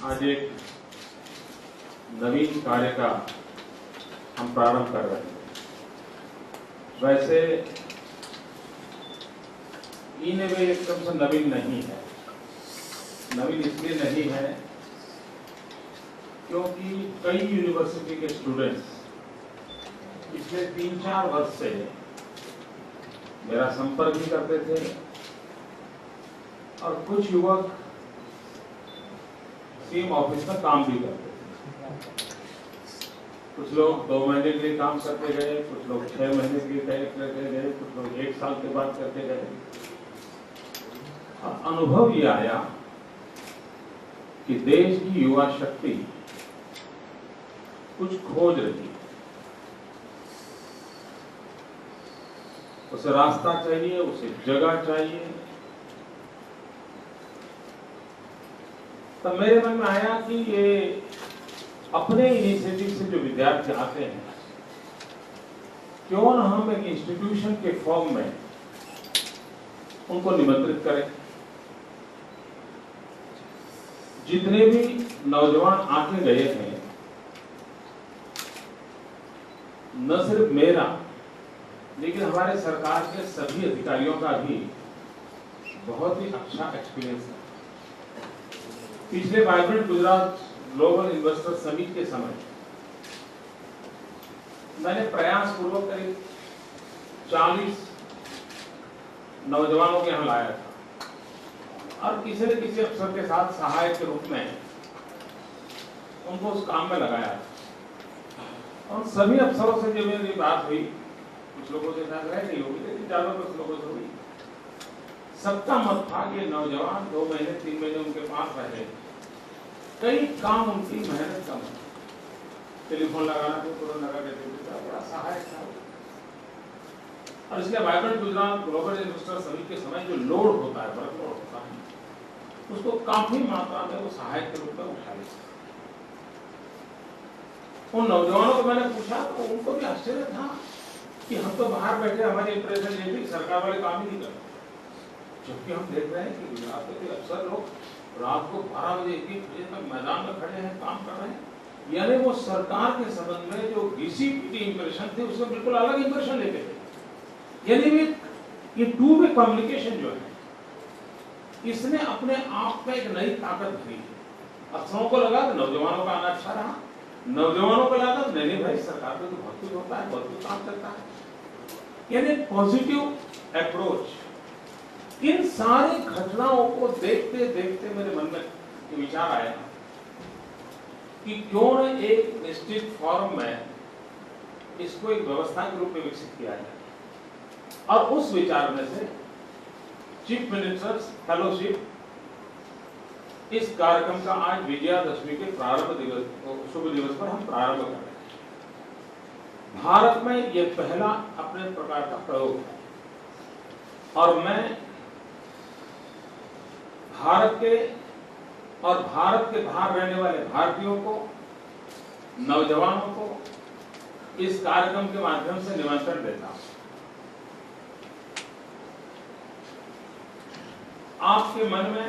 आज एक नवीन कार्य का हम प्रारंभ कर रहे हैं। वैसे ई-नेवी एकदम से नवीन नहीं है। नवीन इसलिए नहीं है क्योंकि कई यूनिवर्सिटी के स्टूडेंट्स पिछले 3-4 वर्ष से मेरा संपर्क भी करते थे और कुछ युवक सीएम ऑफिस में काम भी करते थे। कुछ लोग 2 महीने के लिए काम करते गए, कुछ लोग 6 महीने के लिए करते गए, कुछ लोग 1 साल के बाद करते गए। अनुभव ये आया कि देश की युवा शक्ति कुछ खोज रही है। उसे रास्ता चाहिए, उसे जगह चाहिए। तब मेरे मन में आया कि ये अपने इनिशिएटिव से जो विद्यार्थी आते हैं, क्यों न हम एक इंस्टीट्यूशन के फॉर्म में उनको निमंत्रित करें। जितने भी नौजवान आके गए हैं, न सिर्फ मेरा लेकिन हमारे सरकार के सभी अधिकारियों का भी बहुत ही अच्छा एक्सपीरियंस है। पिछले vibrant Gujarat global investor summit के समय मैंने प्रयास पूर्वक करीब 40 नौजवानों के यहाँ लाया था और किसी न किसी अफसर के साथ सहायक के रूप में उनको उस काम में लगाया था। और सभी अफसरों से जो मेरी बात हुई, कुछ लोगों से शायद रह नहीं होगी लेकिन ज्यादातर लोगों से हुई, सबका मत था कि नौजवान 2 महीने 3 महीने उनके पास रहे, कई काम उनकी मेहनत कम है। टेलीफोन लगाना तो तुरंत लगा देते थे, बड़ा सहायक था। और इसलिए vibrant Gujarat global investor summit के समय जो लोड होता है, वर्कलोड होता है, उसको काफी मात्रा में वो सहायक के रूप में उठा लेते। उन नौजवानों को मैंने पूछा तो उनको भी आश्चर्य था कि हम तो बाहर बैठे, हमारी इंप्रेशन ये थी सरकार वाले काम ही नहीं करते, जबकि हम देख रहे हैं कि गुजरात के अफसर लोग रात को 12 बजे 1 बजे तक मैदान में खड़े हैं, काम कर रहे हैं। यानी वो सरकार के संबंध में जो घिसी-पिटी इंप्रेशन थी उससे बिल्कुल अलग इंप्रेशन लेते थे। यानी ये टू वे कम्युनिकेशन जो है, इसने अपने आप में एक नई ताकत भरी है। अफसरों को लगा कि नौजवानों का आना अच्छा रहा, नौजवानों को लगा नहीं भाई सरकार में तो बहुत कुछ होता है, बहुत कुछ काम चलता है। यानी पॉजिटिव अप्रोच। इन सारी घटनाओं को देखते देखते मेरे मन में ये विचार आया कि क्यों न एक निश्चित फॉर्म में इसको एक व्यवस्था के रूप में विकसित किया जाए। और उस विचार में से चीफ मिनिस्टर्स फेलोशिप, इस कार्यक्रम का आज विजयादशमी के प्रारंभ दिवस, शुभ दिवस पर हम प्रारंभ कर रहे हैं। भारत में यह पहला अपने प्रकार का प्रयोग है और मैं भारत के और भारत के बाहर रहने वाले भारतीयों को, नौजवानों को इस कार्यक्रम के माध्यम से निमंत्रण देता हूं। आपके मन में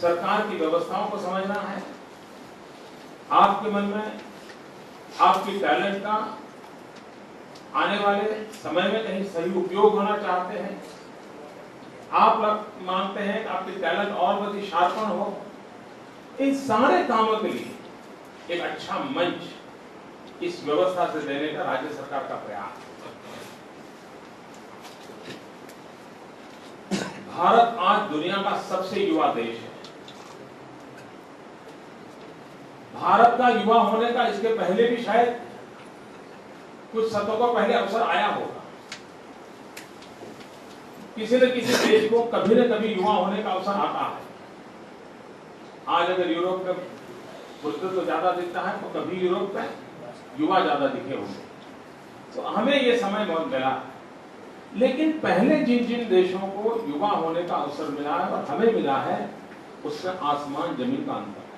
सरकार की व्यवस्थाओं को समझना है, आपके मन में आपकी टैलेंट का आने वाले समय में कहीं सही उपयोग होना चाहते हैं, आप मानते हैं कि आपकी टैलेंट और भी शार्पन हो। इन सारे कामों के लिए एक अच्छा मंच इस व्यवस्था से देने का राज्य सरकार का प्रयास है। भारत आज दुनिया का सबसे युवा देश है। भारत का युवा होने का इसके पहले भी शायद कुछ शतकों पहले अवसर आया होगा। किसी न किसी देश को कभी न कभी युवा होने का अवसर आता है। आज अगर यूरोप में बुजुर्ग तो ज्यादा दिखता है, तो कभी यूरोप में युवा ज्यादा दिखे होंगे। तो हमें ये समय बहुत मिला, लेकिन पहले जिन जिन देशों को युवा होने का अवसर मिला है और हमें मिला है, उसमें आसमान जमीन का अंतर है।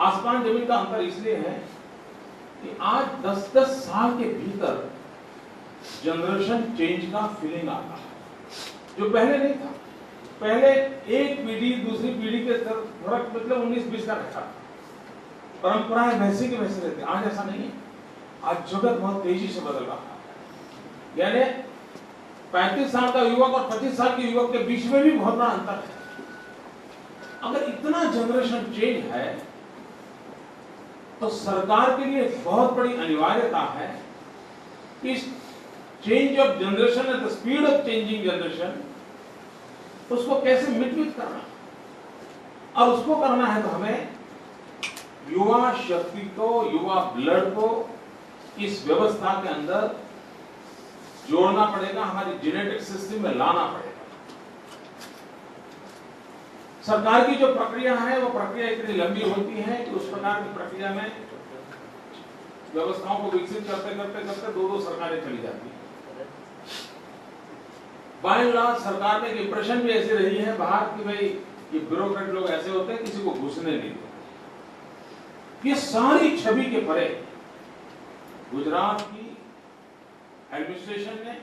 आसमान जमीन का अंतर इसलिए है कि आज 10-10 साल के भीतर जनरेशन चेंज का फीलिंग आता है, जो पहले नहीं था। पहले एक पीढ़ी दूसरी पीढ़ी के फर्क मतलब 19-20 का रहता, परंपराएं वैसी की वैसे रहती। आज ऐसा नहीं है। आज जगत बहुत तेजी से बदल रहा है। यानी 35 साल का युवक और 25 साल के युवक के बीच में भी बहुत बड़ा अंतर है। अगर इतना जनरेशन चेंज है तो सरकार के लिए बहुत बड़ी अनिवार्यता है कि इस change of generation at the speed of changing generation उसको कैसे मिटमिट करना, और उसको करना है तो हमें युवा शक्ति को, युवा ब्लड को इस व्यवस्था के अंदर जोड़ना पड़ेगा, हमारी जेनेटिक सिस्टम में लाना पड़ेगा। सरकार की जो प्रक्रिया है वो प्रक्रिया इतनी लंबी होती है कि उस प्रकार की प्रक्रिया में व्यवस्थाओं को विकसित करते करते करते 2-2 सरकारें चली जाती हैं। बाय एंड लार्ज सरकार में एक इंप्रेशन भी ऐसी रही है बाहर कि भाई ये ब्यूरोक्रेट लोग ऐसे होते हैं, किसी को घुसने नहीं देते। ये सारी छवि के परे गुजरात की एडमिनिस्ट्रेशन ने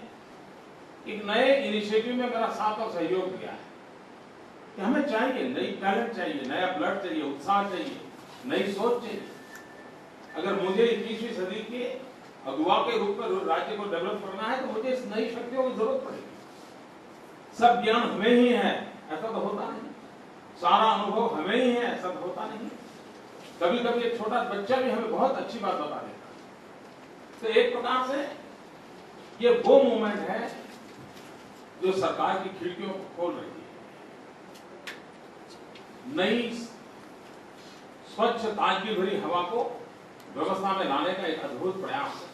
एक नए इनिशिएटिव में मेरा साथ और सहयोग दिया है कि हमें चाहिए नई टैलेंट चाहिए, नया ब्लड चाहिए, उत्साह चाहिए, नई सोच चाहिए। अगर मुझे 21वीं सदी के अगुवा के रूप में राज्य को डेवलप करना है तो मुझे इस नई शक्तियों की जरूरत पड़ेगी। सब ज्ञान हमें ही है ऐसा तो होता नहीं, सारा अनुभव हमें ही है ऐसा तो होता नहीं। कभी कभी एक छोटा बच्चा भी हमें बहुत अच्छी बात बता देता। तो एक प्रकार से ये वो मूवमेंट है जो सरकार की खिड़कियों को खोल रही है। नई स्वच्छ ताजगी भरी हवा को व्यवस्था में लाने का एक अद्भुत प्रयास है।